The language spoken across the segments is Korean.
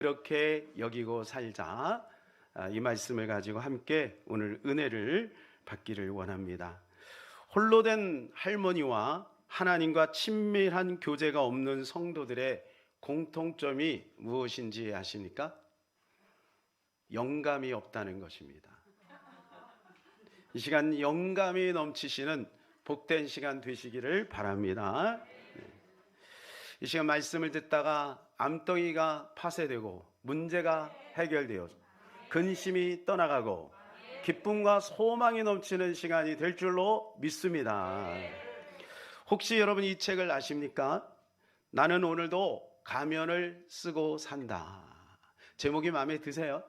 이렇게 여기고 살자. 이 말씀을 가지고 함께 오늘 은혜를 받기를 원합니다. 홀로 된 할머니와 하나님과 친밀한 교제가 없는 성도들의 공통점이 무엇인지 아십니까? 영감이 없다는 것입니다. 이 시간 영감이 넘치시는 복된 시간 되시기를 바랍니다. 이 시간 말씀을 듣다가 암덩이가 파쇄되고 문제가 해결되어 근심이 떠나가고 기쁨과 소망이 넘치는 시간이 될 줄로 믿습니다. 혹시 여러분 이 책을 아십니까? 나는 오늘도 가면을 쓰고 산다. 제목이 마음에 드세요?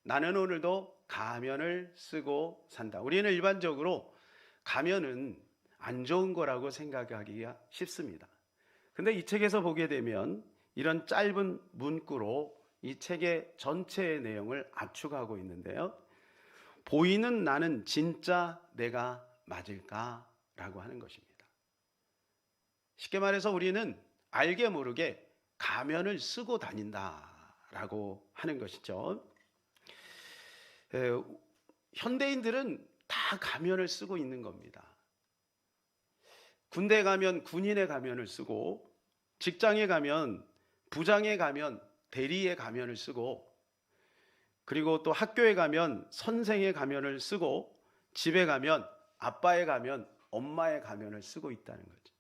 나는 오늘도 가면을 쓰고 산다. 우리는 일반적으로 가면은 안 좋은 거라고 생각하기가 쉽습니다. 근데 이 책에서 보게 되면 이런 짧은 문구로 이 책의 전체의 내용을 압축하고 있는데요. 보이는 나는 진짜 내가 맞을까? 라고 하는 것입니다. 쉽게 말해서 우리는 알게 모르게 가면을 쓰고 다닌다라고 하는 것이죠. 현대인들은 다 가면을 쓰고 있는 겁니다. 군대에 가면 군인의 가면을 쓰고, 직장에 가면 부장의 가면, 대리의 가면을 쓰고, 그리고 또 학교에 가면 선생의 가면을 쓰고, 집에 가면 아빠의 가면, 엄마의 가면을 쓰고 있다는 거죠.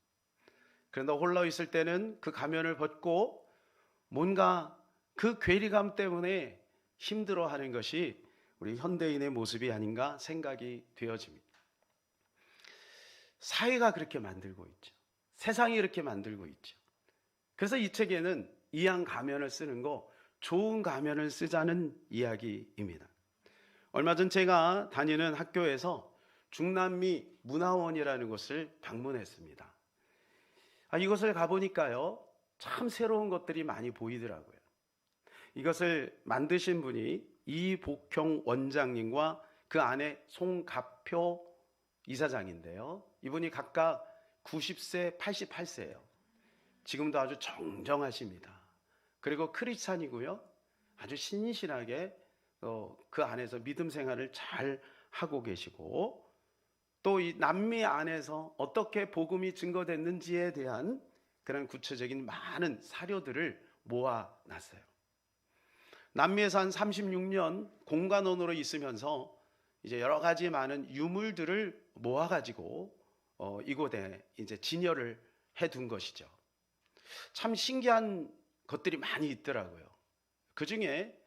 그런데 홀로 있을 때는 그 가면을 벗고 뭔가 그 괴리감 때문에 힘들어하는 것이 우리 현대인의 모습이 아닌가 생각이 되어집니다. 사회가 그렇게 만들고 있죠. 세상이 이렇게 만들고 있죠. 그래서 이 책에는 이양 가면을 쓰는 거, 좋은 가면을 쓰자는 이야기입니다. 얼마 전 제가 다니는 학교에서 중남미 문화원이라는 곳을 방문했습니다. 이곳을 가보니까요, 참 새로운 것들이 많이 보이더라고요. 이것을 만드신 분이 이복형 원장님과 그 아내 송갑표 이사장인데요. 이분이 각각 90세, 88세예요. 지금도 아주 정정하십니다. 그리고 크리스찬이고요. 아주 신실하게 그 안에서 믿음 생활을 잘 하고 계시고, 또 이 남미 안에서 어떻게 복음이 증거됐는지에 대한 그런 구체적인 많은 사료들을 모아놨어요. 남미에서 한 36년 공관원으로 있으면서 이제 여러 가지 많은 유물들을 모아가지고 이곳에 이제 진열을 해둔 것이죠. 참 신기한 것들이 많이 있더라고요. 그 중에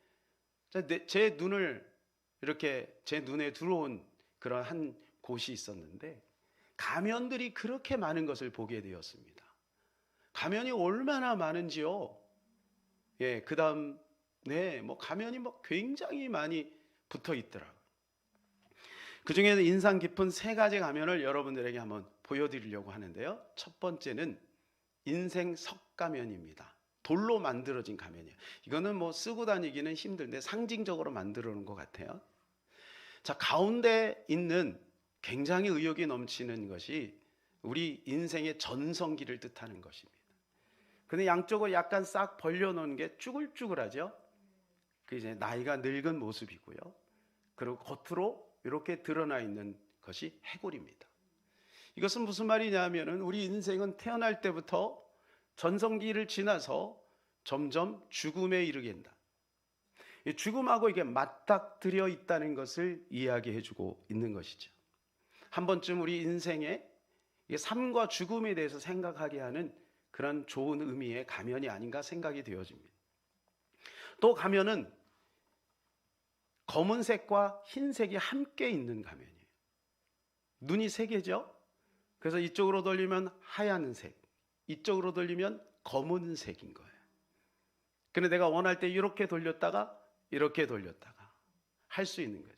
제 눈을 이렇게 제 눈에 들어온 그런 한 곳이 있었는데, 가면들이 그렇게 많은 것을 보게 되었습니다. 가면이 얼마나 많은지요. 예, 그 다음 가면이 굉장히 많이 붙어 있더라고요. 그 중에는 인상 깊은 세 가지 가면을 여러분들에게 한번 보여드리려고 하는데요. 첫 번째는 인생 석가면입니다. 돌로 만들어진 가면이에요. 이거는 쓰고 다니기는 힘든데 상징적으로 만들어 놓은 것 같아요. 자, 가운데 있는 굉장히 의욕이 넘치는 것이 우리 인생의 전성기를 뜻하는 것입니다. 근데 양쪽을 약간 싹 벌려놓은 게 쭈글쭈글하죠. 그 이제 나이가 늙은 모습이고요. 그리고 겉으로 이렇게 드러나 있는 것이 해골입니다. 이것은 무슨 말이냐면은 우리 인생은 태어날 때부터 전성기를 지나서 점점 죽음에 이르게 된다. 죽음하고 이게 맞닥뜨려 있다는 것을 이야기해주고 있는 것이죠. 한 번쯤 우리 인생에 삶과 죽음에 대해서 생각하게 하는 그런 좋은 의미의 가면이 아닌가 생각이 되어집니다. 또 가면은 검은색과 흰색이 함께 있는 가면이에요. 눈이 세 개죠. 그래서 이쪽으로 돌리면 하얀색, 이쪽으로 돌리면 검은색인 거예요. 근데 내가 원할 때 이렇게 돌렸다가 이렇게 돌렸다가 할 수 있는 거죠.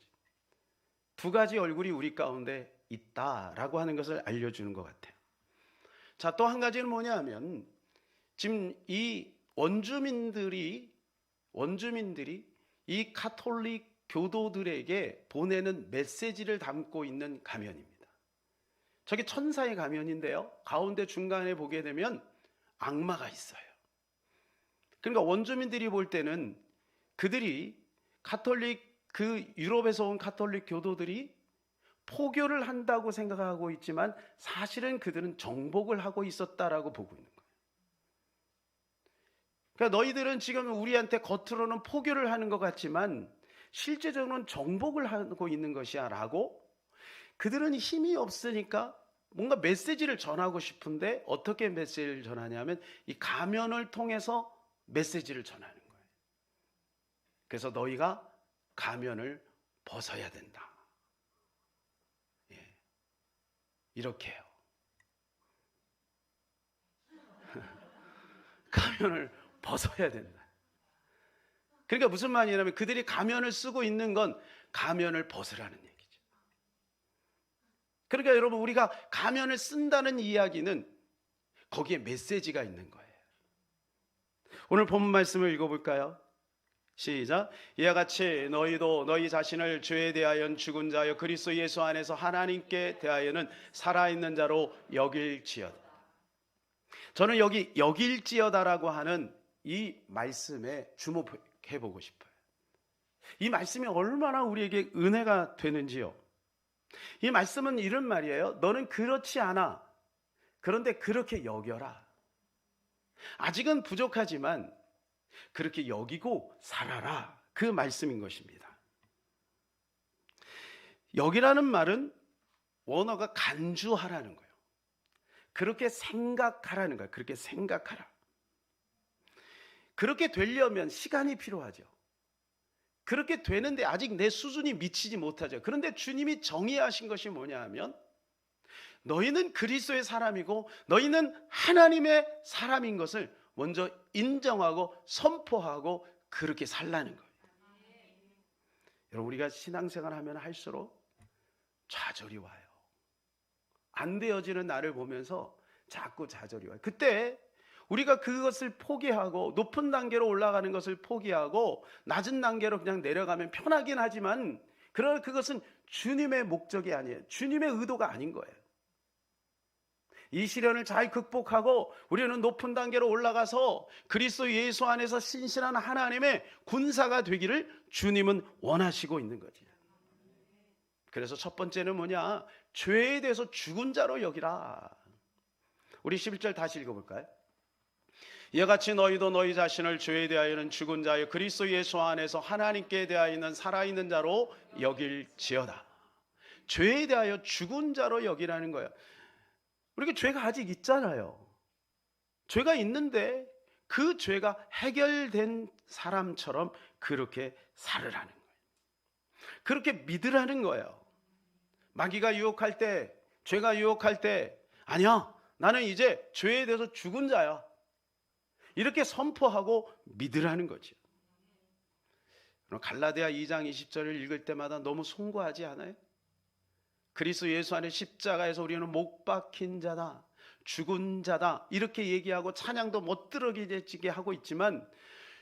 두 가지 얼굴이 우리 가운데 있다라고 하는 것을 알려주는 것 같아요. 자, 또 한 가지는 뭐냐면 지금 이 원주민들이 이 카톨릭 교도들에게 보내는 메시지를 담고 있는 가면입니다. 저게 천사의 가면인데요, 가운데 중간에 보게 되면 악마가 있어요. 그러니까 원주민들이 볼 때는 그들이 그 유럽에서 온 가톨릭 교도들이 포교를 한다고 생각하고 있지만 사실은 그들은 정복을 하고 있었다라고 보고 있는 거예요. 그러니까 너희들은 지금 우리한테 겉으로는 포교를 하는 것 같지만 실제적으로는 정복을 하고 있는 것이야 라고, 그들은 힘이 없으니까 뭔가 메시지를 전하고 싶은데 어떻게 메시지를 전하냐면 이 가면을 통해서 메시지를 전하는 거예요. 그래서 너희가 가면을 벗어야 된다. 예. 이렇게 해요. 가면을 벗어야 된다. 그러니까 무슨 말이냐면 그들이 가면을 쓰고 있는 건 가면을 벗으라는 얘기죠. 그러니까 여러분, 우리가 가면을 쓴다는 이야기는 거기에 메시지가 있는 거예요. 오늘 본문 말씀을 읽어볼까요? 시작. 이와 같이 너희도 너희 자신을 죄에 대하여 죽은 자여 그리스도 예수 안에서 하나님께 대하여는 살아있는 자로 여길지어다. 저는 여기 여길지어다라고 하는 이 말씀에 주목해보고 싶어요. 이 말씀이 얼마나 우리에게 은혜가 되는지요. 이 말씀은 이런 말이에요. 너는 그렇지 않아. 그런데 그렇게 여겨라. 아직은 부족하지만 그렇게 여기고 살아라. 그 말씀인 것입니다. 여기라는 말은 원어가 간주하라는 거예요. 그렇게 생각하라는 거예요. 그렇게 생각하라. 그렇게 되려면 시간이 필요하죠. 그렇게 되는데 아직 내 수준이 미치지 못하죠. 그런데 주님이 정의하신 것이 뭐냐 하면 너희는 그리스도의 사람이고 너희는 하나님의 사람인 것을 먼저 인정하고 선포하고 그렇게 살라는 거예요. 여러분, 우리가 신앙생활 하면 할수록 좌절이 와요. 안 되어지는 나를 보면서 자꾸 좌절이 와요. 그때 우리가 그것을 포기하고 높은 단계로 올라가는 것을 포기하고 낮은 단계로 그냥 내려가면 편하긴 하지만 그것은 주님의 목적이 아니에요. 주님의 의도가 아닌 거예요. 이 시련을 잘 극복하고 우리는 높은 단계로 올라가서 그리스도 예수 안에서 신실한 하나님의 군사가 되기를 주님은 원하시고 있는 거지. 그래서 첫 번째는 뭐냐? 죄에 대해서 죽은 자로 여기라. 우리 11절 다시 읽어볼까요? 이와 같이 너희도 너희 자신을 죄에 대하여는 죽은 자여 그리스도 예수 안에서 하나님께 대하여는 살아있는 자로 여길지어다. 죄에 대하여 죽은 자로 여기라는 거예요. 우리가 죄가 아직 있잖아요. 죄가 있는데 그 죄가 해결된 사람처럼 그렇게 살으라는 거예요. 그렇게 믿으라는 거예요. 마귀가 유혹할 때, 죄가 유혹할 때, 아니야, 나는 이제 죄에 대해서 죽은 자야. 이렇게 선포하고 믿으라는 거죠. 갈라디아 2장 20절을 읽을 때마다 너무 송구하지 않아요? 그리스도 예수 안에 십자가에서 우리는 못 박힌 자다, 죽은 자다 이렇게 얘기하고 찬양도 멋들어지게 하고 있지만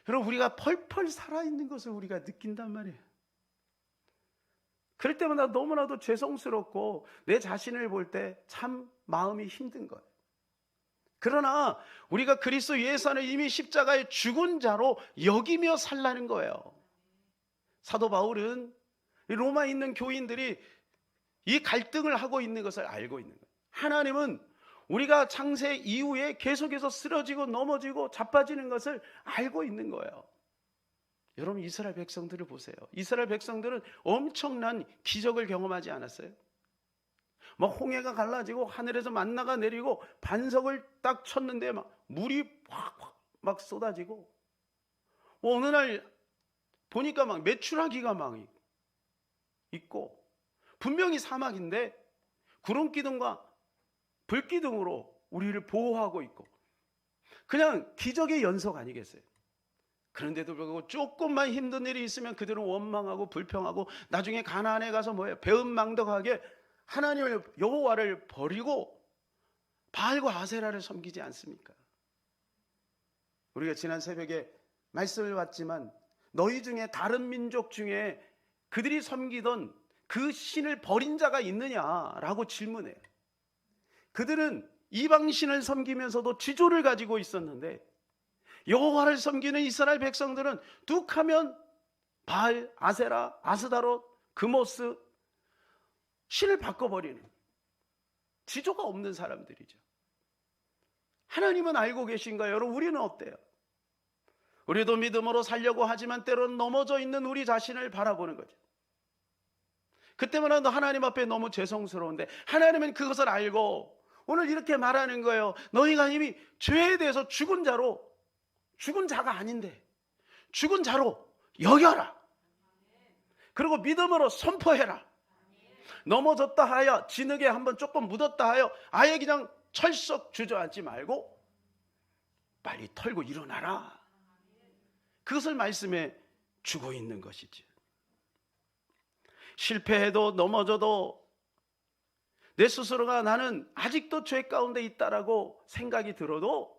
여러분, 우리가 펄펄 살아있는 것을 우리가 느낀단 말이에요. 그럴 때마다 너무나도 죄송스럽고 내 자신을 볼 때 참 마음이 힘든 거예요. 그러나 우리가 그리스도 예수 안에 이미 십자가에 죽은 자로 여기며 살라는 거예요. 사도 바울은 로마에 있는 교인들이 이 갈등을 하고 있는 것을 알고 있는 거예요. 하나님은 우리가 창세 이후에 계속해서 쓰러지고 넘어지고 자빠지는 것을 알고 있는 거예요. 여러분, 이스라엘 백성들을 보세요. 이스라엘 백성들은 엄청난 기적을 경험하지 않았어요? 막 홍해가 갈라지고 하늘에서 만나가 내리고 반석을 딱 쳤는데 막 물이 확 막 쏟아지고, 어느 날 보니까 막 메추라기가 막 있고, 분명히 사막인데 구름 기둥과 불 기둥으로 우리를 보호하고 있고, 그냥 기적의 연속 아니겠어요? 그런데도 불구하고 조금만 힘든 일이 있으면 그들은 원망하고 불평하고 나중에 가나안에 가서 뭐예요? 배은망덕하게 하나님을, 여호와를 버리고 바알과 아세라를 섬기지 않습니까? 우리가 지난 새벽에 말씀을 봤지만 너희 중에 다른 민족 중에 그들이 섬기던 그 신을 버린 자가 있느냐라고 질문해요. 그들은 이방신을 섬기면서도 지조를 가지고 있었는데 여호와를 섬기는 이스라엘 백성들은 뚝하면 바알, 아세라, 아스다롯, 그모스 신을 바꿔버리는 지조가 없는 사람들이죠. 하나님은 알고 계신가요? 여러분, 우리는 어때요? 우리도 믿음으로 살려고 하지만 때로는 넘어져 있는 우리 자신을 바라보는 거죠. 그때마다 하나님 앞에 너무 죄송스러운데 하나님은 그것을 알고 오늘 이렇게 말하는 거예요. 너희가 이미 죄에 대해서 죽은 자가 아닌데 죽은 자로 여겨라. 그리고 믿음으로 선포해라. 넘어졌다 하여 진흙에 한번 조금 묻었다 하여 아예 그냥 철썩 주저앉지 말고 빨리 털고 일어나라. 그것을 말씀해 주고 있는 것이지. 실패해도 넘어져도 내 스스로가 나는 아직도 죄 가운데 있다라고 생각이 들어도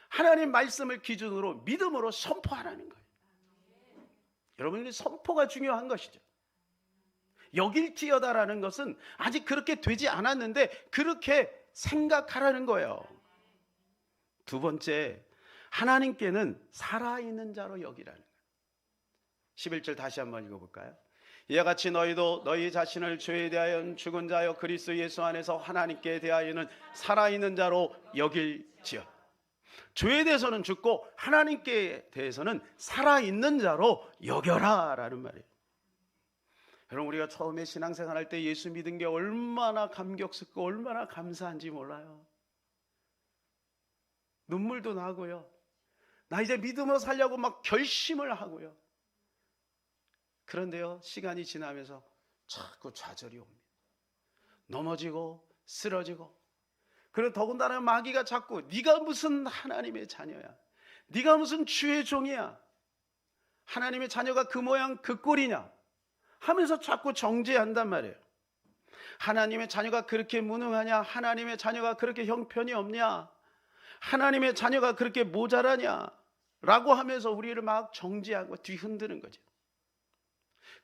하나님 말씀을 기준으로 믿음으로 선포하라는 거예요. 여러분이 선포가 중요한 것이죠. 여길지어다라는 것은 아직 그렇게 되지 않았는데 그렇게 생각하라는 거예요. 두 번째, 하나님께는 살아있는 자로 여기라는 거예요. 11절 다시 한번 읽어볼까요? 이와 같이 너희도 너희 자신을 죄에 대하여 죽은 자여 그리스도 예수 안에서 하나님께 대하여는 살아있는 자로 여길지어. 죄에 대해서는 죽고 하나님께 대해서는 살아있는 자로 여겨라 라는 말이에요. 여러분, 우리가 처음에 신앙생활 할 때 예수 믿은 게 얼마나 감격스럽고 얼마나 감사한지 몰라요. 눈물도 나고요. 나 이제 믿음으로 살려고 막 결심을 하고요. 그런데요, 시간이 지나면서 자꾸 좌절이 옵니다. 넘어지고 쓰러지고. 그리고 더군다나 마귀가 자꾸 네가 무슨 하나님의 자녀야, 네가 무슨 주의 종이야, 하나님의 자녀가 그 모양 그 꼴이냐 하면서 자꾸 정죄한단 말이에요. 하나님의 자녀가 그렇게 무능하냐, 하나님의 자녀가 그렇게 형편이 없냐, 하나님의 자녀가 그렇게 모자라냐 라고 하면서 우리를 막 정죄하고 뒤흔드는 거죠.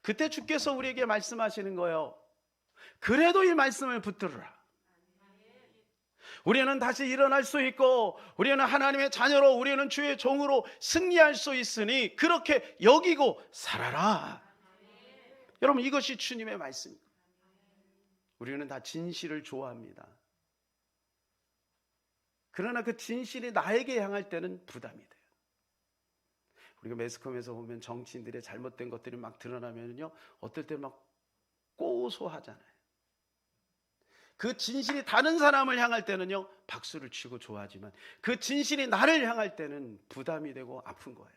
그때 주께서 우리에게 말씀하시는 거예요. 그래도 이 말씀을 붙들어라. 우리는 다시 일어날 수 있고 우리는 하나님의 자녀로, 우리는 주의 종으로 승리할 수 있으니 그렇게 여기고 살아라. 여러분, 이것이 주님의 말씀입니다. 우리는 다 진실을 좋아합니다. 그러나 그 진실이 나에게 향할 때는 부담이 돼요. 우리가 매스컴에서 보면 정치인들의 잘못된 것들이 막 드러나면요, 어떨 때 막 고소하잖아요. 그 진실이 다른 사람을 향할 때는요, 박수를 치고 좋아하지만 그 진실이 나를 향할 때는 부담이 되고 아픈 거예요.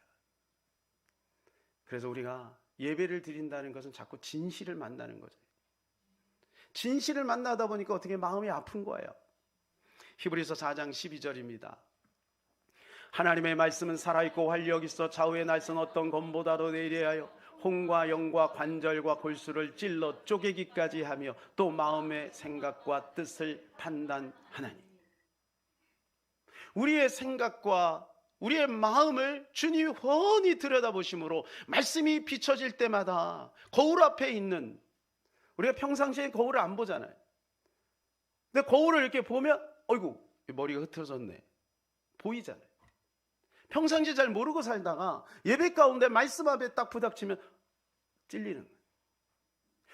그래서 우리가 예배를 드린다는 것은 자꾸 진실을 만나는 거죠. 진실을 만나다 보니까 어떻게 마음이 아픈 거예요. 히브리서 4장 12절입니다. 하나님의 말씀은 살아있고 활력 있어 좌우의 날선 어떤 검보다도 예리하여 혼과 영과 관절과 골수를 찔러 쪼개기까지 하며 또 마음의 생각과 뜻을 판단하나니. 우리의 생각과 우리의 마음을 주님이 훤히 들여다보심으로 말씀이 비춰질 때마다 거울 앞에 있는, 우리가 평상시에 거울을 안 보잖아요. 근데 거울을 이렇게 보면 어이구 머리가 흐트러졌네 보이잖아요. 평상시에 잘 모르고 살다가 예배 가운데 말씀 앞에 딱 부닥치면 찔리는 거예요.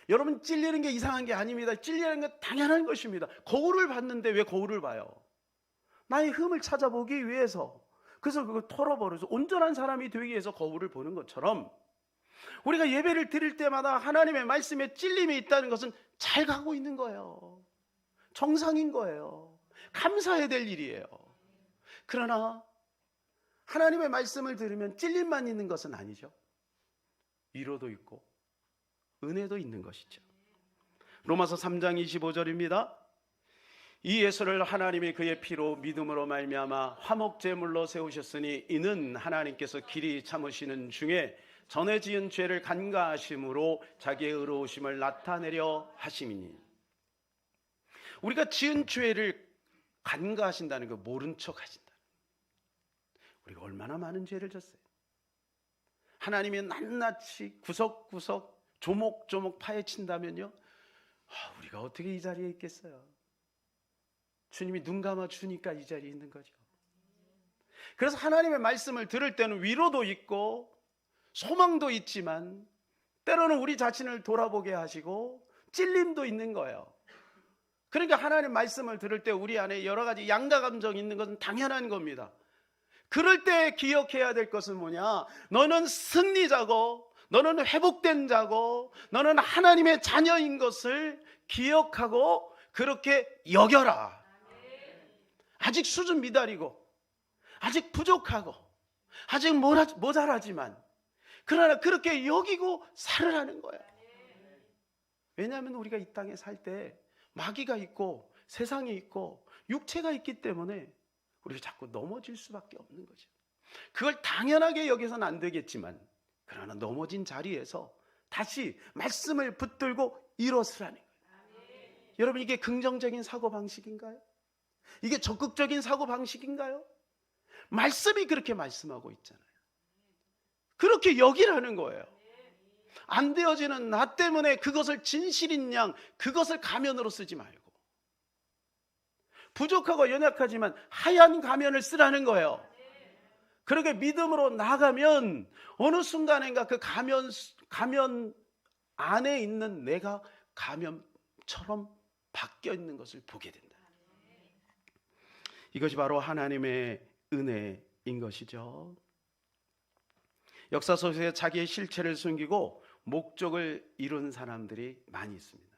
여러분, 찔리는 게 이상한 게 아닙니다. 찔리는 게 당연한 것입니다. 거울을 봤는데 왜 거울을 봐요? 나의 흠을 찾아보기 위해서. 그래서 그걸 털어버려서 온전한 사람이 되기 위해서 거울을 보는 것처럼 우리가 예배를 드릴 때마다 하나님의 말씀에 찔림이 있다는 것은 잘 가고 있는 거예요. 정상인 거예요. 감사해야 될 일이에요. 그러나 하나님의 말씀을 들으면 찔림만 있는 것은 아니죠. 위로도 있고 은혜도 있는 것이죠. 로마서 3장 25절입니다. 이 예수를 하나님이 그의 피로 믿음으로 말미암아 화목제물로 세우셨으니 이는 하나님께서 길이 참으시는 중에 전에 지은 죄를 간과하심으로 자기의 의로우심을 나타내려 하심이니. 우리가 지은 죄를 간과하신다는 거, 모른 척 하신다. 우리가 얼마나 많은 죄를 졌어요. 하나님이 낱낱이 구석구석 조목조목 파헤친다면요, 우리가 어떻게 이 자리에 있겠어요. 주님이 눈 감아 주니까 이 자리에 있는 거죠. 그래서 하나님의 말씀을 들을 때는 위로도 있고 소망도 있지만 때로는 우리 자신을 돌아보게 하시고 찔림도 있는 거예요. 그러니까 하나님 말씀을 들을 때 우리 안에 여러 가지 양가 감정이 있는 것은 당연한 겁니다. 그럴 때 기억해야 될 것은 뭐냐? 너는 승리자고, 너는 회복된 자고, 너는 하나님의 자녀인 것을 기억하고 그렇게 여겨라. 아직 수준 미달이고, 아직 부족하고, 아직 모자라지만, 그러나 그렇게 여기고 살으라는 거예요. 왜냐하면 우리가 이 땅에 살 때 마귀가 있고 세상이 있고 육체가 있기 때문에 우리가 자꾸 넘어질 수밖에 없는 거죠. 그걸 당연하게 여기서는 안 되겠지만, 그러나 넘어진 자리에서 다시 말씀을 붙들고 일어서라는 거예요. 여러분, 이게 긍정적인 사고방식인가요? 이게 적극적인 사고방식인가요? 말씀이 그렇게 말씀하고 있잖아요. 그렇게 여기라는 거예요. 안 되어지는 나 때문에 그것을 진실인 양, 그것을 가면으로 쓰지 말고, 부족하고 연약하지만 하얀 가면을 쓰라는 거예요. 그렇게 믿음으로 나가면 어느 순간인가 그 가면 안에 있는 내가 가면처럼 바뀌어 있는 것을 보게 된다. 이것이 바로 하나님의 은혜인 것이죠. 역사 속에 자기의 실체를 숨기고 목적을 이룬 사람들이 많이 있습니다.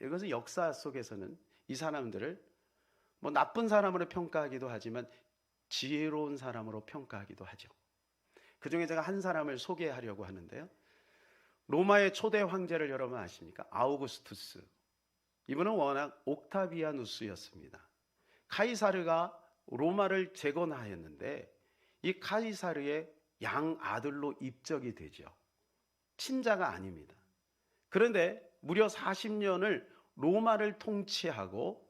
이것은 역사 속에서는 이 사람들을 나쁜 사람으로 평가하기도 하지만 지혜로운 사람으로 평가하기도 하죠. 그 중에 제가 한 사람을 소개하려고 하는데요. 로마의 초대 황제를 여러분 아십니까? 아우구스투스. 이분은 워낙 옥타비아누스였습니다. 카이사르가 로마를 재건하였는데 이 카이사르의 양 아들로 입적이 되죠. 친자가 아닙니다. 그런데 무려 40년을 로마를 통치하고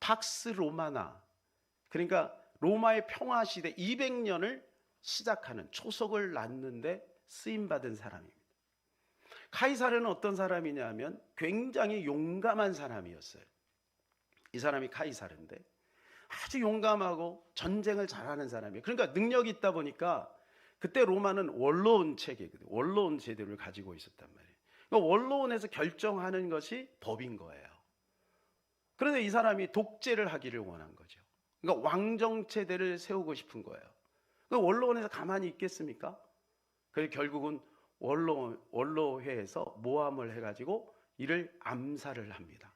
팍스 로마나, 그러니까 로마의 평화시대 200년을 시작하는 초석을 놨는데 쓰임받은 사람입니다. 카이사르는 어떤 사람이냐면 굉장히 용감한 사람이었어요. 이 사람이 카이사르인데 아주 용감하고 전쟁을 잘하는 사람이에요. 그러니까 능력이 있다 보니까 그때 로마는 원로원 체계거든요. 원로원 제도를 가지고 있었단 말이에요. 그러니까 원로원에서 결정하는 것이 법인 거예요. 그런데 이 사람이 독재를 하기를 원한 거죠. 그러니까 왕정체제를 세우고 싶은 거예요. 그러니까 원로원에서 가만히 있겠습니까? 그래서 결국은 원로회에서 모함을 해가지고 이를 암살을 합니다.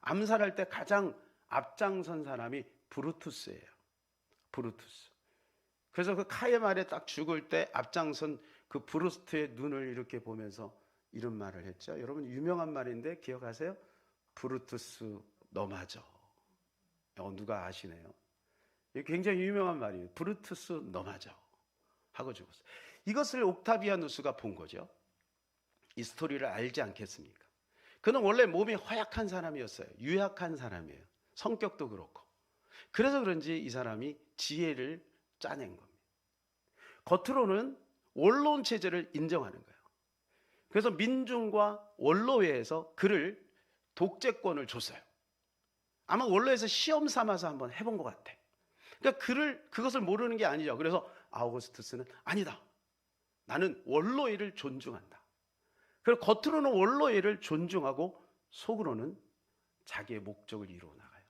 암살할 때 가장 앞장선 사람이 브루투스예요. 브루투스. 그래서 그 카의 말에 딱 죽을 때 앞장선 그 브루스트의 눈을 이렇게 보면서 이런 말을 했죠. 여러분 유명한 말인데 기억하세요? 브루투스 너 맞아. 누가 아시네요? 이게 굉장히 유명한 말이에요. 브루투스 너 맞아 하고 죽었어요. 이것을 옥타비아누스가 본 거죠. 이 스토리를 알지 않겠습니까? 그는 원래 몸이 허약한 사람이었어요. 유약한 사람이에요. 성격도 그렇고. 그래서 그런지 이 사람이 지혜를 짜낸 겁니다. 겉으로는 원로원 체제를 인정하는 거예요. 그래서 민중과 원로회에서 그를 독재권을 줬어요. 아마 원로에서 시험 삼아서 한번 해본 것 같아. 그러니까 그것을 모르는 게 아니죠. 그래서 아우구스투스는 아니다. 나는 원로회를 존중한다. 그리고 겉으로는 원로회를 존중하고 속으로는 자기의 목적을 이루어 나가요.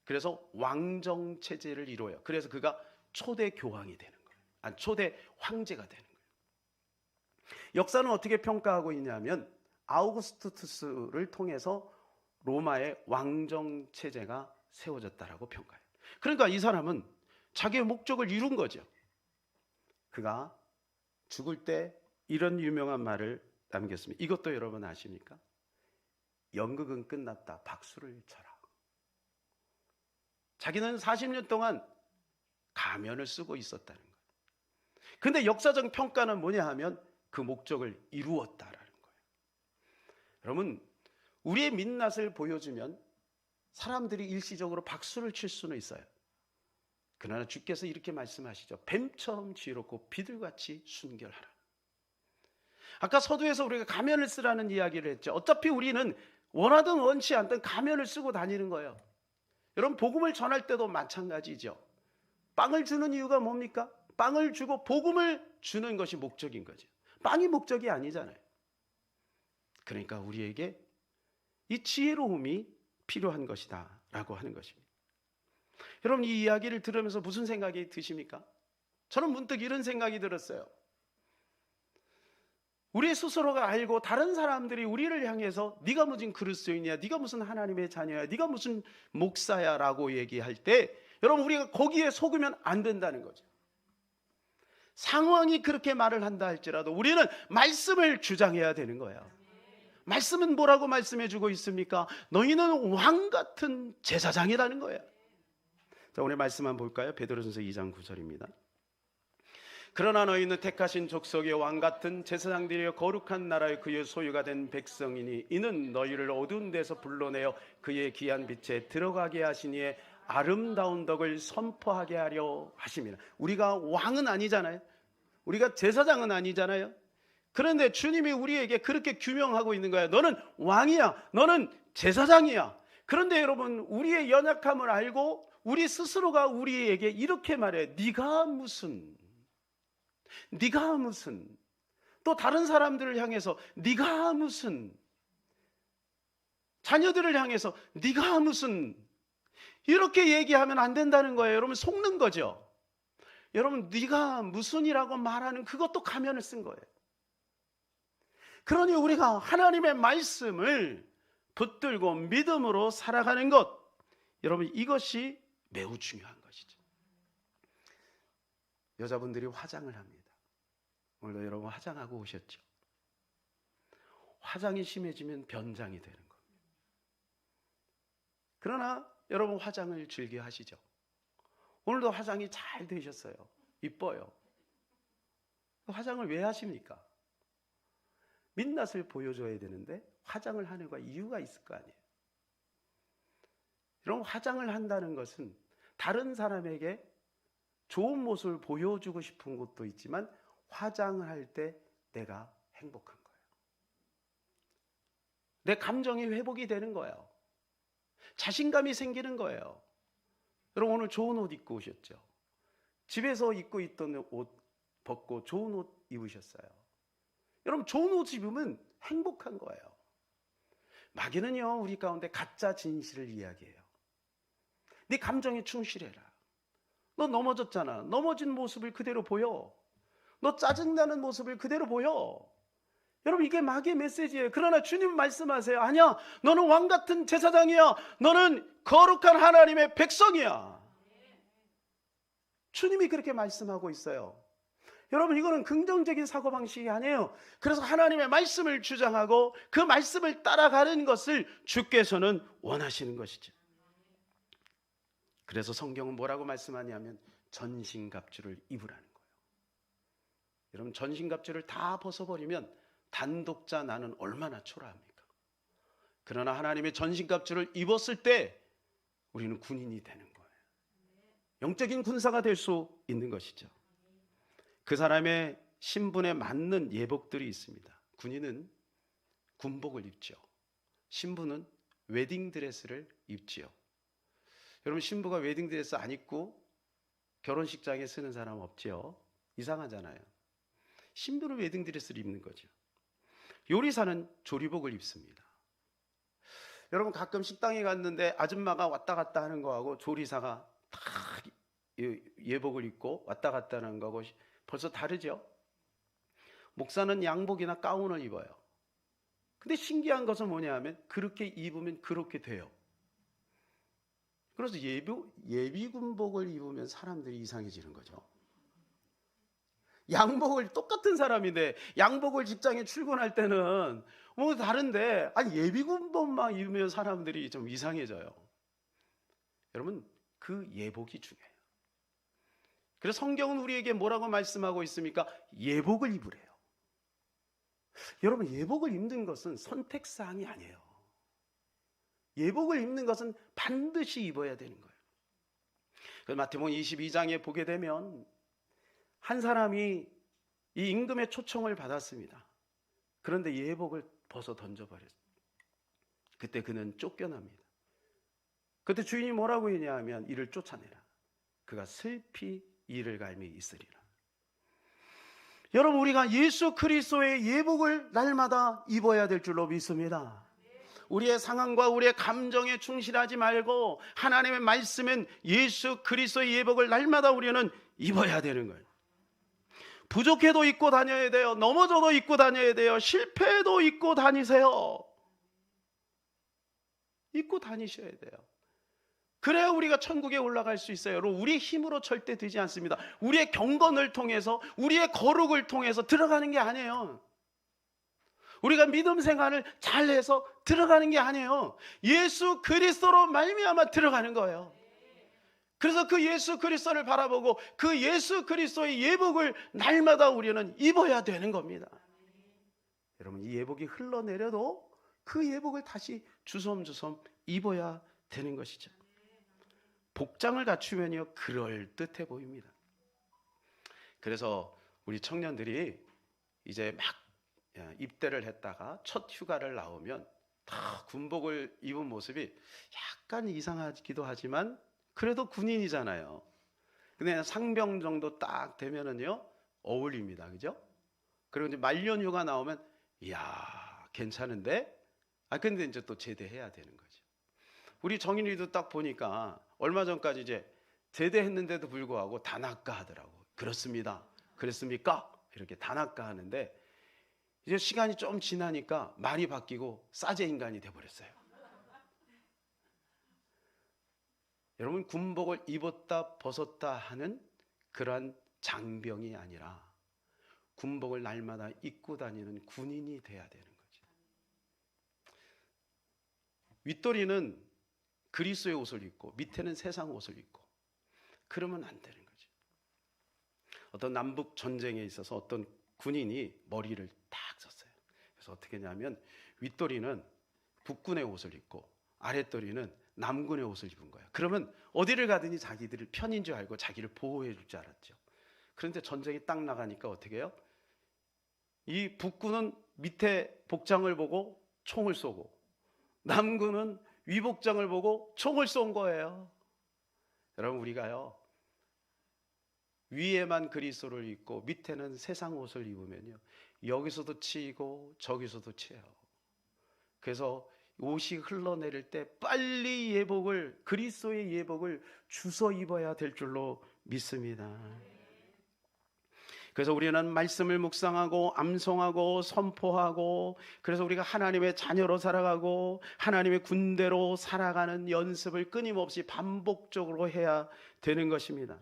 그래서 왕정 체제를 이루어요. 그래서 그가 초대 교황이 되는 거예요. 아니, 초대 황제가 되는 거예요. 역사는 어떻게 평가하고 있냐면 아우구스투스를 통해서 로마의 왕정 체제가 세워졌다라고 평가해요. 그러니까 이 사람은 자기의 목적을 이룬 거죠. 그가 죽을 때 이런 유명한 말을 남겼습니다. 이것도 여러분 아십니까? 연극은 끝났다. 박수를 쳐라. 자기는 40년 동안 가면을 쓰고 있었다는 거예요. 근데 역사적 평가는 뭐냐 하면 그 목적을 이루었다라는 거예요. 여러분, 우리의 민낯을 보여주면 사람들이 일시적으로 박수를 칠 수는 있어요. 그러나 주께서 이렇게 말씀하시죠. 뱀처럼 지혜롭고 비둘같이 순결하라. 아까 서두에서 우리가 가면을 쓰라는 이야기를 했죠. 어차피 우리는 원하든 원치 않든 가면을 쓰고 다니는 거예요. 여러분 복음을 전할 때도 마찬가지죠. 빵을 주는 이유가 뭡니까? 빵을 주고 복음을 주는 것이 목적인 거죠. 빵이 목적이 아니잖아요. 그러니까 우리에게 이 지혜로움이 필요한 것이다 라고 하는 것입니다. 여러분, 이 이야기를 들으면서 무슨 생각이 드십니까? 저는 문득 이런 생각이 들었어요. 우리 스스로가 알고 다른 사람들이 우리를 향해서 네가 무슨 그리스도인이야, 네가 무슨 하나님의 자녀야, 네가 무슨 목사야 라고 얘기할 때 여러분, 우리가 거기에 속으면 안 된다는 거죠. 상황이 그렇게 말을 한다 할지라도 우리는 말씀을 주장해야 되는 거예요. 말씀은 뭐라고 말씀해 주고 있습니까? 너희는 왕 같은 제사장이라는 거예요. 자, 오늘 말씀 한번 볼까요? 베드로전서 2장 9절입니다. 그러나 너희는 택하신 족속의 왕 같은 제사장들이여 거룩한 나라의 그의 소유가 된 백성이니 이는 너희를 어두운 데서 불러내어 그의 귀한 빛에 들어가게 하시니에 아름다운 덕을 선포하게 하려 하십니다. 우리가 왕은 아니잖아요. 우리가 제사장은 아니잖아요. 그런데 주님이 우리에게 그렇게 규명하고 있는 거예요. 너는 왕이야. 너는 제사장이야. 그런데 여러분, 우리의 연약함을 알고 우리 스스로가 우리에게 이렇게 말해. 네가 무슨, 또 다른 사람들을 향해서 네가 무슨, 자녀들을 향해서 네가 무슨, 이렇게 얘기하면 안 된다는 거예요. 여러분, 속는 거죠. 여러분, 네가 무슨이라고 말하는 그것도 가면을 쓴 거예요. 그러니 우리가 하나님의 말씀을 붙들고 믿음으로 살아가는 것, 여러분, 이것이 매우 중요한 것이죠. 여자분들이 화장을 합니다. 오늘도 여러분 화장하고 오셨죠? 화장이 심해지면 변장이 되는 겁니다. 그러나 여러분, 화장을 즐겨 하시죠? 오늘도 화장이 잘 되셨어요. 이뻐요. 화장을 왜 하십니까? 민낯을 보여줘야 되는데 화장을 하는 거 이유가 있을 거 아니에요. 여러분, 화장을 한다는 것은 다른 사람에게 좋은 모습을 보여주고 싶은 것도 있지만 화장을 할 때 내가 행복한 거예요. 내 감정이 회복이 되는 거예요. 자신감이 생기는 거예요. 여러분, 오늘 좋은 옷 입고 오셨죠? 집에서 입고 있던 옷 벗고 좋은 옷 입으셨어요. 여러분, 좋은 옷 입으면 행복한 거예요. 마귀는요, 우리 가운데 가짜 진실을 이야기해요. 네 감정에 충실해라. 너 넘어졌잖아. 넘어진 모습을 그대로 보여. 너 짜증나는 모습을 그대로 보여. 여러분, 이게 마귀의 메시지예요. 그러나 주님 말씀하세요. 아니야, 너는 왕 같은 제사장이야. 너는 거룩한 하나님의 백성이야. 주님이 그렇게 말씀하고 있어요. 여러분, 이거는 긍정적인 사고방식이 아니에요. 그래서 하나님의 말씀을 주장하고 그 말씀을 따라가는 것을 주께서는 원하시는 것이죠. 그래서 성경은 뭐라고 말씀하냐면 전신갑주를 입으라는 거예요. 여러분, 전신갑주를 다 벗어버리면 단독자 나는 얼마나 초라합니까? 그러나 하나님의 전신갑주를 입었을 때 우리는 군인이 되는 거예요. 영적인 군사가 될 수 있는 것이죠. 그 사람의 신분에 맞는 예복들이 있습니다. 군인은 군복을 입죠. 신부는 웨딩드레스를 입지요. 여러분, 신부가 웨딩드레스 안 입고 결혼식장에 쓰는 사람 없지요? 이상하잖아요. 신부는 웨딩드레스를 입는 거죠. 요리사는 조리복을 입습니다. 여러분, 가끔 식당에 갔는데 아줌마가 왔다 갔다 하는 거하고 조리사가 다 예복을 입고 왔다 갔다 하는 거하고 벌써 다르죠? 목사는 양복이나 가운을 입어요. 근데 신기한 것은 뭐냐 하면 그렇게 입으면 그렇게 돼요. 그래서 예비군복을 입으면 사람들이 이상해지는 거죠. 양복을 똑같은 사람인데 양복을 직장에 출근할 때는 뭐 다른데 아니 예비군복만 입으면 사람들이 좀 이상해져요. 여러분, 그 예복이 중요해요. 그래서 성경은 우리에게 뭐라고 말씀하고 있습니까? 예복을 입으래요. 여러분, 예복을 입는 것은 선택사항이 아니에요. 예복을 입는 것은 반드시 입어야 되는 거예요. 마태복음 22장에 보게 되면 한 사람이 이 임금의 초청을 받았습니다. 그런데 예복을 벗어 던져버렸어요. 그때 그는 쫓겨납니다. 그때 주인이 뭐라고 했냐 하면 이를 쫓아내라. 그가 슬피 이를 갈미 있으리라. 여러분, 우리가 예수 그리스도의 예복을 날마다 입어야 될 줄로 믿습니다. 우리의 상황과 우리의 감정에 충실하지 말고 하나님의 말씀은 예수 그리스도의 예복을 날마다 우리는 입어야 되는 거예요. 부족해도 입고 다녀야 돼요. 넘어져도 입고 다녀야 돼요. 실패해도 입고 다니세요. 입고 다니셔야 돼요. 그래야 우리가 천국에 올라갈 수 있어요. 여러분, 우리의 힘으로 절대 되지 않습니다. 우리의 경건을 통해서, 우리의 거룩을 통해서 들어가는 게 아니에요. 우리가 믿음 생활을 잘해서 들어가는 게 아니에요. 예수 그리스도로 말미암아 들어가는 거예요. 그래서 그 예수 그리스도를 바라보고 그 예수 그리스도의 예복을 날마다 우리는 입어야 되는 겁니다. 여러분, 이 예복이 흘러내려도 그 예복을 다시 주섬주섬 입어야 되는 것이죠. 복장을 갖추면요, 그럴듯해 보입니다. 그래서 우리 청년들이 이제 막 입대를 했다가 첫 휴가를 나오면 다 군복을 입은 모습이 약간 이상하기도 하지만 그래도 군인이잖아요. 근데 상병 정도 딱 되면은요, 어울립니다. 그죠? 그리고 이제 말년 휴가 나오면, 이야, 괜찮은데? 근데 이제 또 제대해야 되는 거죠. 우리 정인이도 딱 보니까 얼마 전까지 이제 제대했는데도 불구하고 단학가 하더라고. 그렇습니다. 그랬습니까? 이렇게 단학가 하는데 이제 시간이 좀 지나니까 말이 바뀌고 싸제 인간이 돼버렸어요. 여러분, 군복을 입었다 벗었다 하는 그러한 장병이 아니라 군복을 날마다 입고 다니는 군인이 돼야 되는 거죠. 윗도리는 그리스도의 옷을 입고 밑에는 세상 옷을 입고 그러면 안 되는 거죠. 어떤 남북 전쟁에 있어서 어떤 군인이 머리를 딱 썼어요. 그래서 어떻게 했냐면 윗도리는 북군의 옷을 입고 아랫도리는 남군의 옷을 입은 거예요. 그러면 어디를 가든지 자기들을 편인 줄 알고 자기를 보호해 줄 줄 알았죠. 그런데 전쟁이 딱 나가니까 어떻게 해요? 이 북군은 밑에 복장을 보고 총을 쏘고 남군은 위복장을 보고 총을 쏜 거예요. 여러분, 우리가요, 위에만 그리스도를 입고 밑에는 세상 옷을 입으면요, 여기서도 치이고 저기서도 치여요. 그래서 옷이 흘러내릴 때 빨리 예복을, 그리스도의 예복을 주워 입어야 될 줄로 믿습니다. 그래서 우리는 말씀을 묵상하고 암송하고 선포하고, 그래서 우리가 하나님의 자녀로 살아가고 하나님의 군대로 살아가는 연습을 끊임없이 반복적으로 해야 되는 것입니다.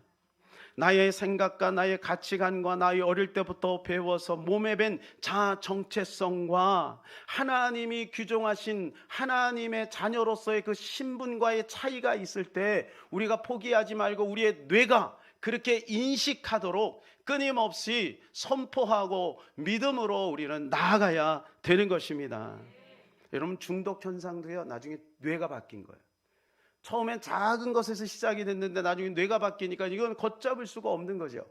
나의 생각과 나의 가치관과 나의 어릴 때부터 배워서 몸에 밴 자아 정체성과 하나님이 규정하신 하나님의 자녀로서의 그 신분과의 차이가 있을 때 우리가 포기하지 말고 우리의 뇌가 그렇게 인식하도록 끊임없이 선포하고 믿음으로 우리는 나아가야 되는 것입니다. 여러분, 중독 현상도요, 나중에 뇌가 바뀐 거예요. 처음엔 작은 것에서 시작이 됐는데 나중에 뇌가 바뀌니까 이건 걷잡을 수가 없는 거죠.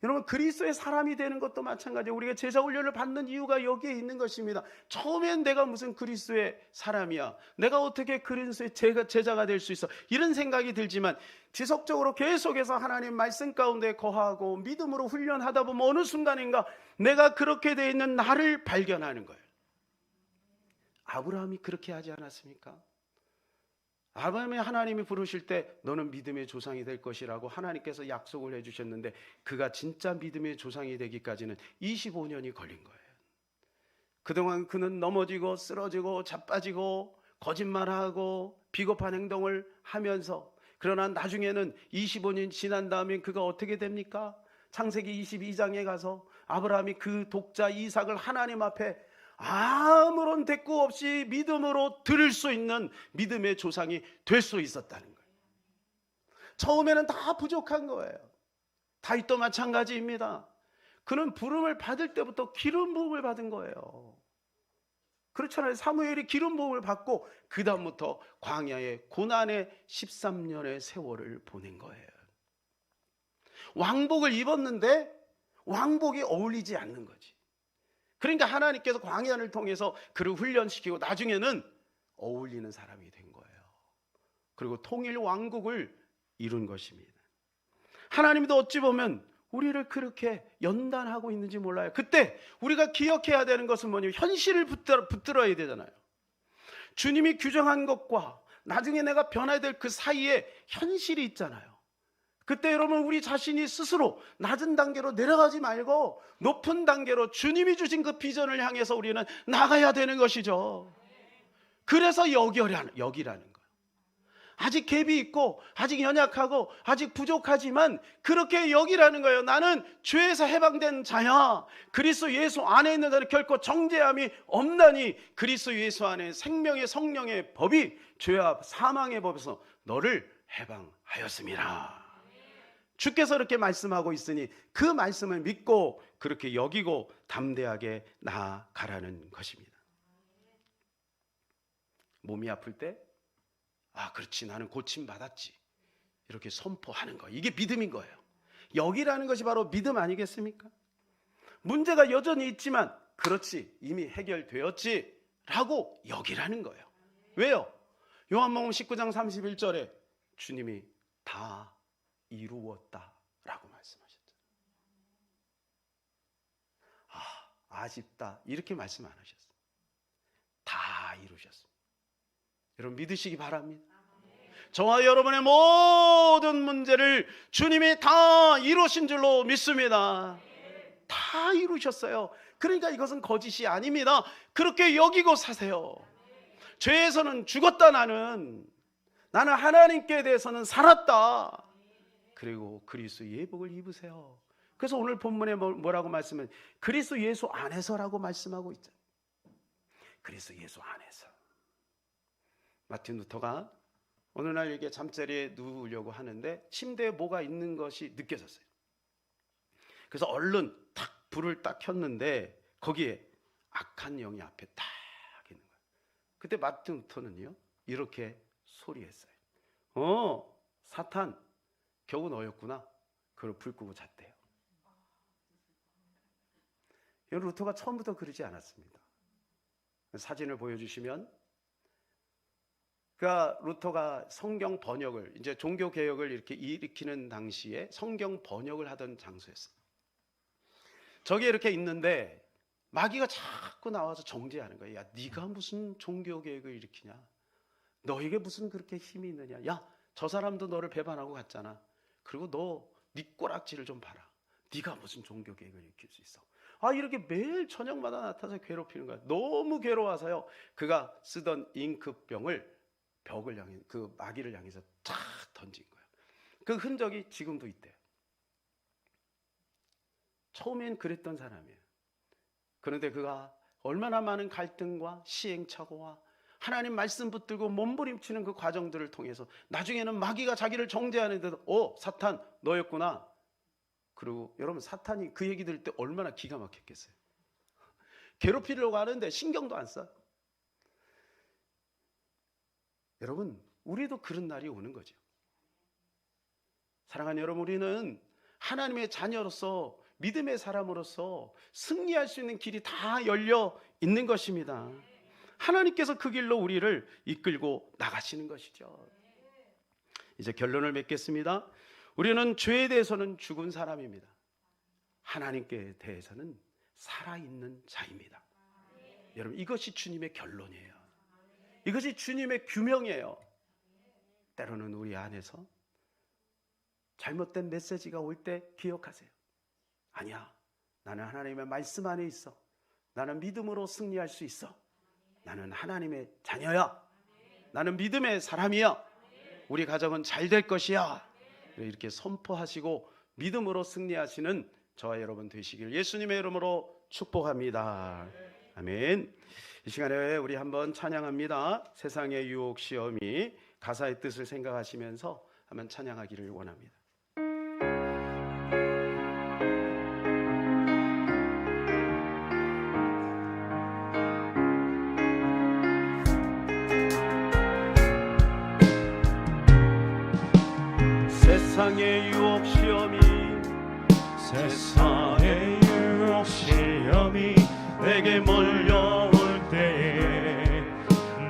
여러분, 그리스도의 사람이 되는 것도 마찬가지예요. 우리가 제자 훈련을 받는 이유가 여기에 있는 것입니다. 처음엔 내가 무슨 그리스도의 사람이야, 내가 어떻게 그리스도의 제자가 될 수 있어, 이런 생각이 들지만 지속적으로 계속해서 하나님 말씀 가운데 거하고 믿음으로 훈련하다 보면 어느 순간인가 내가 그렇게 돼 있는 나를 발견하는 거예요. 아브라함이 그렇게 하지 않았습니까? 아브라함이 하나님이 부르실 때 너는 믿음의 조상이 될 것이라고 하나님께서 약속을 해주셨는데 그가 진짜 믿음의 조상이 되기까지는 25년이 걸린 거예요. 그동안 그는 넘어지고 쓰러지고 자빠지고 거짓말하고 비겁한 행동을 하면서, 그러나 나중에는 25년 지난 다음에 그가 어떻게 됩니까? 창세기 22장에 가서 아브라함이 그 독자 이삭을 하나님 앞에 아무런 대꾸 없이 믿음으로 드릴 수 있는 믿음의 조상이 될 수 있었다는 거예요. 처음에는 다 부족한 거예요. 다윗도 마찬가지입니다. 그는 부름을 받을 때부터 기름 부음을 받은 거예요. 그렇잖아요. 사무엘이 기름 부음을 받고 그 다음부터 광야의 고난의 13년의 세월을 보낸 거예요. 왕복을 입었는데 왕복이 어울리지 않는 거지. 그러니까 하나님께서 광야를 통해서 그를 훈련시키고 나중에는 어울리는 사람이 된 거예요. 그리고 통일 왕국을 이룬 것입니다. 하나님도 어찌 보면 우리를 그렇게 연단하고 있는지 몰라요. 그때 우리가 기억해야 되는 것은 뭐냐면 현실을 붙들어야 되잖아요. 주님이 규정한 것과 나중에 내가 변해야 될 그 사이에 현실이 있잖아요. 그때 여러분 우리 자신이 스스로 낮은 단계로 내려가지 말고 높은 단계로 주님이 주신 그 비전을 향해서 우리는 나가야 되는 것이죠. 그래서 여기라는 거예요. 아직 갭이 있고 아직 연약하고 아직 부족하지만 그렇게 여기라는 거예요. 나는 죄에서 해방된 자야. 그리스도 예수 안에 있는 자는 결코 정죄함이 없나니 그리스도 예수 안에 생명의 성령의 법이 죄와 사망의 법에서 너를 해방하였습니다. 주께서 이렇게 말씀하고 있으니 그 말씀을 믿고 그렇게 여기고 담대하게 나아가라는 것입니다. 몸이 아플 때 그렇지, 나는 고침받았지, 이렇게 선포하는 거, 이게 믿음인 거예요. 여기라는 것이 바로 믿음 아니겠습니까? 문제가 여전히 있지만 그렇지, 이미 해결되었지 라고 여기라는 거예요. 왜요? 요한복음 19장 31절에 주님이 다 이루었다 라고 말씀하셨죠. 아쉽다 이렇게 말씀 안 하셨어요. 다 이루셨습니다. 여러분 믿으시기 바랍니다. 저와 여러분의 모든 문제를 주님이 다 이루신 줄로 믿습니다. 다 이루셨어요. 그러니까 이것은 거짓이 아닙니다. 그렇게 여기고 사세요. 죄에서는 죽었다. 나는 하나님께 대해서는 살았다. 그리고 그리스도 예복을 입으세요. 그래서 오늘 본문에 뭐라고 말씀은 그리스도 예수 안에서라고 말씀하고 있죠. 그리스도 예수 안에서. 마틴 루터가 어느 날 이렇게 잠자리에 누우려고 하는데 침대에 뭐가 있는 것이 느껴졌어요. 그래서 얼른 탁 불을 딱 켰는데 거기에 악한 영이 앞에 딱 있는 거예요. 그때 마틴 루터는요 이렇게 소리했어요. 사탄 겨우 너였구나. 그걸 불 끄고 잤대요. 루터가 처음부터 그러지 않았습니다. 사진을 보여주시면 그러니까 루터가 성경 번역을 이제 종교 개혁을 이렇게 일으키는 당시에 성경 번역을 하던 장소였어요. 저기 이렇게 있는데 마귀가 자꾸 나와서 정죄하는 거예요. 야, 네가 무슨 종교 개혁을 일으키냐? 너에게 무슨 그렇게 힘이 있느냐? 야, 저 사람도 너를 배반하고 갔잖아. 그리고 네 꼬락지를 좀 봐라. 네가 무슨 종교 개혁을 일으킬 수 있어? 이렇게 매일 저녁마다 나타나서 괴롭히는 거야. 너무 괴로워서요. 그가 쓰던 잉크병을 벽을 향해 그 마귀를 향해서 탁 던진 거예요. 그 흔적이 지금도 있대요. 처음엔 그랬던 사람이에요. 그런데 그가 얼마나 많은 갈등과 시행착오와 하나님 말씀 붙들고 몸부림치는 그 과정들을 통해서 나중에는 마귀가 자기를 정죄하는데도 사탄 너였구나. 그리고 여러분 사탄이 그 얘기 들을 때 얼마나 기가 막혔겠어요. 괴롭히려고 하는데 신경도 안 써요. 여러분 우리도 그런 날이 오는 거죠. 사랑하는 여러분, 우리는 하나님의 자녀로서 믿음의 사람으로서 승리할 수 있는 길이 다 열려 있는 것입니다. 하나님께서 그 길로 우리를 이끌고 나가시는 것이죠. 이제 결론을 맺겠습니다. 우리는 죄에 대해서는 죽은 사람입니다. 하나님께 대해서는 살아있는 자입니다. 여러분 이것이 주님의 결론이에요. 이것이 주님의 규명이에요. 때로는 우리 안에서 잘못된 메시지가 올 때 기억하세요. 아니야, 나는 하나님의 말씀 안에 있어. 나는 믿음으로 승리할 수 있어. 나는 하나님의 자녀야. 나는 믿음의 사람이야. 우리 가정은 잘 될 것이야. 이렇게 선포하시고 믿음으로 승리하시는 저와 여러분 되시길 예수님의 이름으로 축복합니다. 아멘. 이 시간에 우리 한번 찬양합니다. 세상의 유혹 시험이, 가사의 뜻을 생각하시면서 한번 찬양하기를 원합니다. 세상의 유혹 시험이, 세상의 유혹 시험이 내게 몰려올 때에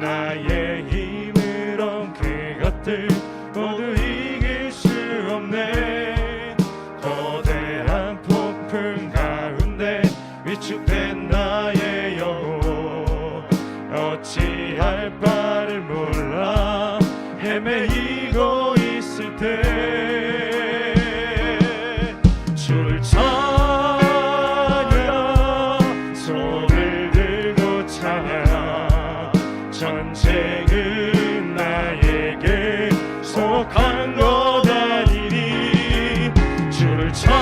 나의 힘으론 그것들 모두 이길 수 없네. 된 나의 영혼 어찌할 바를 몰라 헤매이고 있을 때 주를 찬양 손을 들고 찬양 전쟁은 나에게 속한 것 아니니 주를 찬양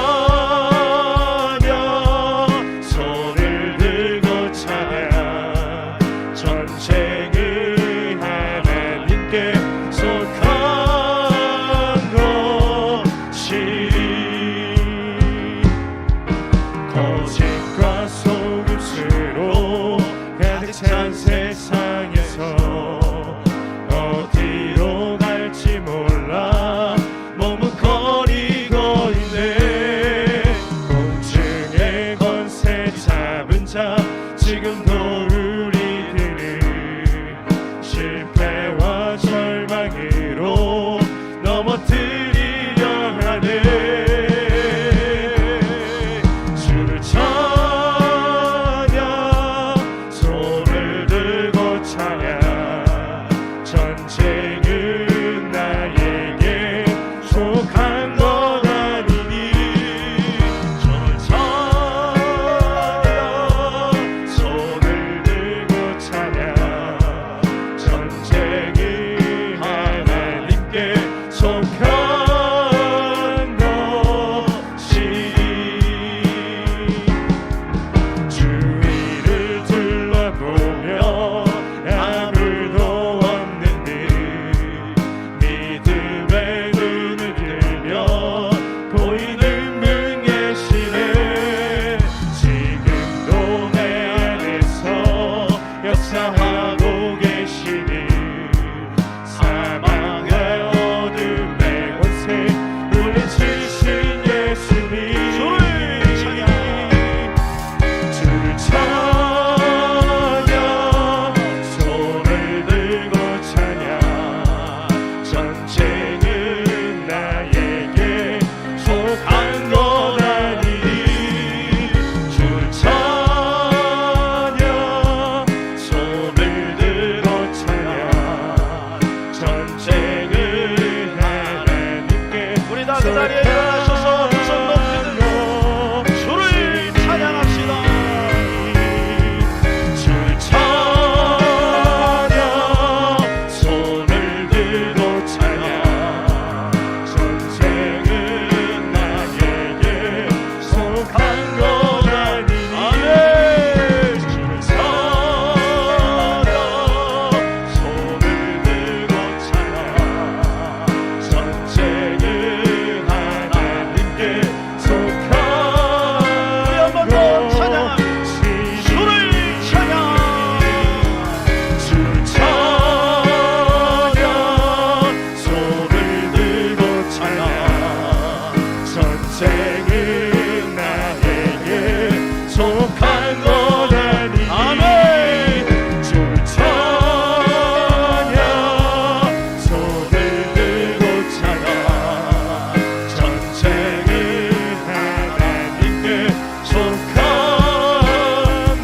손을 들고 찬양 전쟁은 하나님께 속한 것이니 거짓과 속임수로 가득 찬 세상에서 어디로 갈지 몰라 머뭇거리고 있네. 공중의 권세 잡은 자 지금도 우리들을 실패와 절망으로 넘어뜨리려 하네. 주를 찬양 손을 들고 찬양 전쟁은 나에게 속한 것 아니니 주를 찬양 손을 들고 찬양 전쟁은 하나님께 속한 것이니 주위를 둘러보며 아무도 없는 듯 믿음의 눈을 들며 보이는 분 계시네. 지금도 내 안에서 역사하고 계시니 사망의 어둠의 권세 물리치신 예수님 주를 찬양 손을 들고 찬양 전쟁은 나에게 속한 것 아니니 주를 찬양 손을 들고 찬양 전쟁은 하나님께 우리 다 그 자리에 일어나셔서 두 손 높이 들고 주를 찬양합시다. 주를 찬양 손을 들고 찬양 전쟁은 나에게 속한 것 아니니 아멘. 주를 찬양 손을 들고 찬양 전쟁은 하나님께 속한 우리 한 번 더 찬양합니다. 주를 찬양. 주를 찬양 손을 들고 찬양 전쟁은 나에게 속한 것 아니니 아멘. 주를 찬양 손을 들고 찬양 전쟁은 하나님께 속한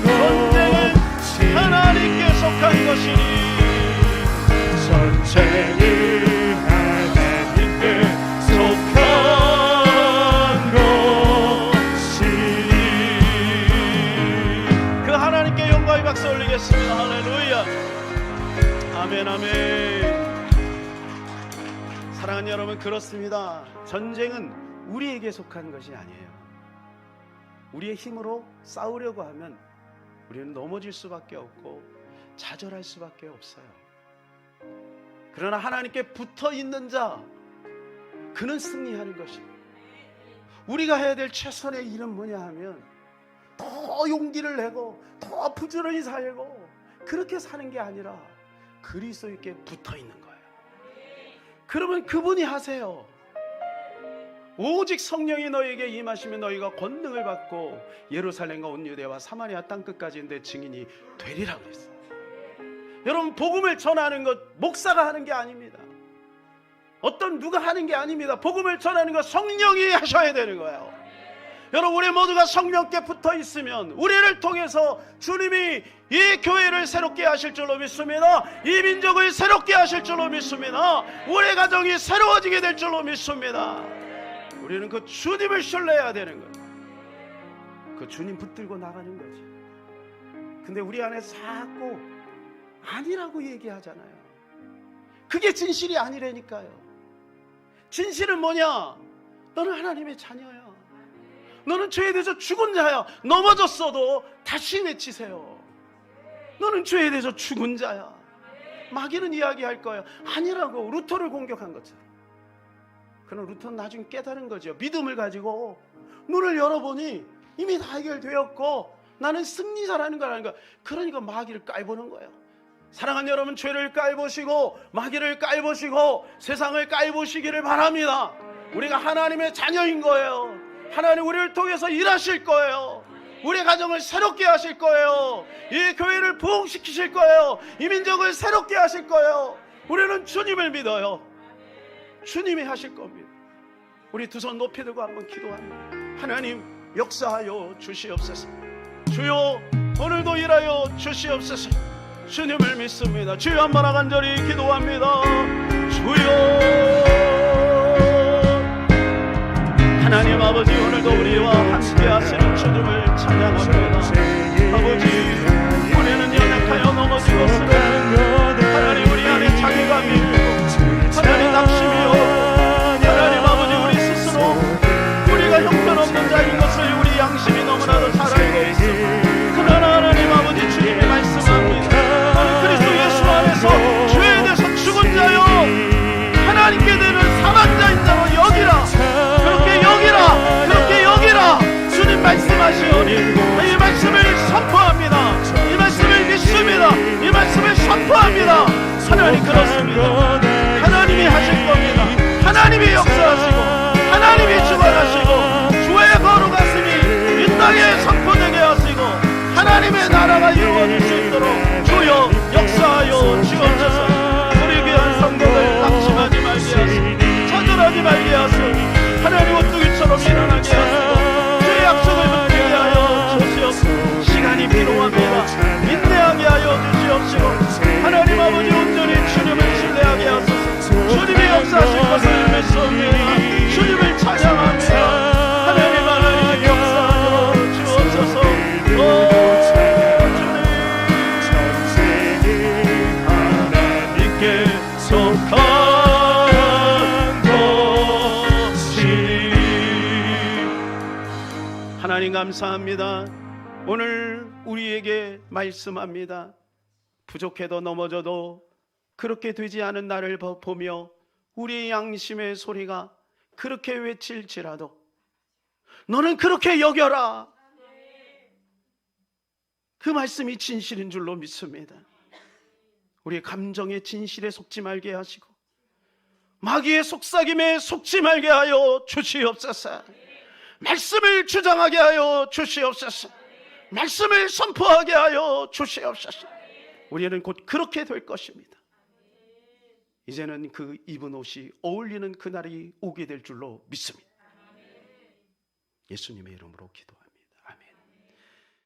전쟁은 하나님께 속한 것이니 전쟁은 하나님께 속한 것이니 그 하나님께 영광의 박수 올리겠습니다. 할렐루야. 아멘 아멘. 사랑하는 여러분, 그렇습니다. 전쟁은 우리에게 속한 것이 아니에요. 우리의 힘으로 싸우려고 하면 우리는 넘어질 수밖에 없고 좌절할 수밖에 없어요. 그러나 하나님께 붙어 있는 자, 그는 승리하는 것입니다. 우리가 해야 될 최선의 일은 뭐냐 하면 더 용기를 내고 더 부지런히 살고 그렇게 사는 게 아니라 그리스도께 붙어 있는 거예요. 그러면 그분이 하세요. 오직 성령이 너희에게 임하시면 너희가 권능을 받고 예루살렘과 온 유대와 사마리아 땅끝까지 내 증인이 되리라 그랬어요. 여러분, 복음을 전하는 것 목사가 하는 게 아닙니다. 어떤 누가 하는 게 아닙니다. 복음을 전하는 것 성령이 하셔야 되는 거예요. 여러분, 우리 모두가 성령께 붙어 있으면 우리를 통해서 주님이 이 교회를 새롭게 하실 줄로 믿습니다. 이 민족을 새롭게 하실 줄로 믿습니다. 우리 가정이 새로워지게 될 줄로 믿습니다. 우리는 그 주님을 신뢰해야 되는 거예요. 그 주님 붙들고 나가는 거지. 근데 우리 안에 자꾸 아니라고 얘기하잖아요. 그게 진실이 아니라니까요. 진실은 뭐냐? 너는 하나님의 자녀야. 너는 죄에 대해서 죽은 자야. 넘어졌어도 다시 외치세요. 너는 죄에 대해서 죽은 자야. 마귀는 이야기할 거예요. 아니라고. 루터를 공격한 것처럼. 그럼 루터는 나중에 깨달은 거죠. 믿음을 가지고 눈을 열어보니 이미 다 해결되었고 나는 승리자라는 거라는 거야. 그러니까 마귀를 깔보는 거예요. 사랑하는 여러분, 죄를 깔보시고 마귀를 깔보시고 세상을 깔보시기를 바랍니다. 우리가 하나님의 자녀인 거예요. 하나님 우리를 통해서 일하실 거예요. 우리 가정을 새롭게 하실 거예요. 이 교회를 부흥시키실 거예요. 이 민족을 새롭게 하실 거예요. 우리는 주님을 믿어요. 주님이 하실 겁니다. 우리 두 손 높이 들고 한번 기도합니다. 하나님 역사하여 주시옵소서. 주여 오늘도 일하여 주시옵소서. 주님을 믿습니다. 주여 한번 간절히 기도합니다. 주여 하나님 아버지, 오늘도 우리와 함께 하시는 주님을 찬양합니다. 아버지, 우리는 연약하여 넘어지었으나 하나님 우리 안에 자괴감이 있고 하나님 낙심이 오고 하나님 아버지, 우리 스스로 우리가 형편없는 자인 것을 우리 양심이 너무나도 잘 알고 있습니다. 그러나 하나님 아버지, 주님이 말씀합니다. 나는 그리스도 예수 안에서 죄에 대해서 죽은 자요 하나님께 되는 사망자인 자로 여기라. 그렇게 여기라. 주님 말씀하시오니 이 말씀을 선포합니다. 이 말씀을 믿습니다. 이 말씀을 선포합니다. 하나님 그렇습니다. 하나님이 하실 겁니다. 하나님이 역사하시고 하나님이 주관하시고 주의 거룩하심이 이 땅에 선포되게 하시고 하나님의 나라가 이루어질 수 있도록 주여 역사하여 주옵소서. 우리 귀한 성도들 낙심하지 말게 하시고 좌절하지 말게 하시고 하나님 오뚜기처럼 일어나게 하시고 주의 약속을 붙들게 하여 주시옵소서. 시간이 필요합니다. 인내하게 하여 주시옵시고 하나님 아버지 온전히 주님을 신뢰하게 하소서. 주님이 역사하실 것을 믿습니다. 주님을 찬양합니다. 하나님 역사하여 주옵소서. 하나님께 속한 하나님 감사합니다. 오늘 우리에게 말씀합니다. 부족해도 넘어져도 그렇게 되지 않은 나를 보며 우리의 양심의 소리가 그렇게 외칠지라도 너는 그렇게 여겨라. 그 말씀이 진실인 줄로 믿습니다. 우리의 감정의 진실에 속지 말게 하시고 마귀의 속삭임에 속지 말게 하여 주시옵소서. 말씀을 주장하게 하여 주시옵소서. 말씀을 선포하게 하여 주시옵소서. 우리는 곧 그렇게 될 것입니다. 이제는 그 입은 옷이 어울리는 그날이 오게 될 줄로 믿습니다. 예수님의 이름으로 기도합니다.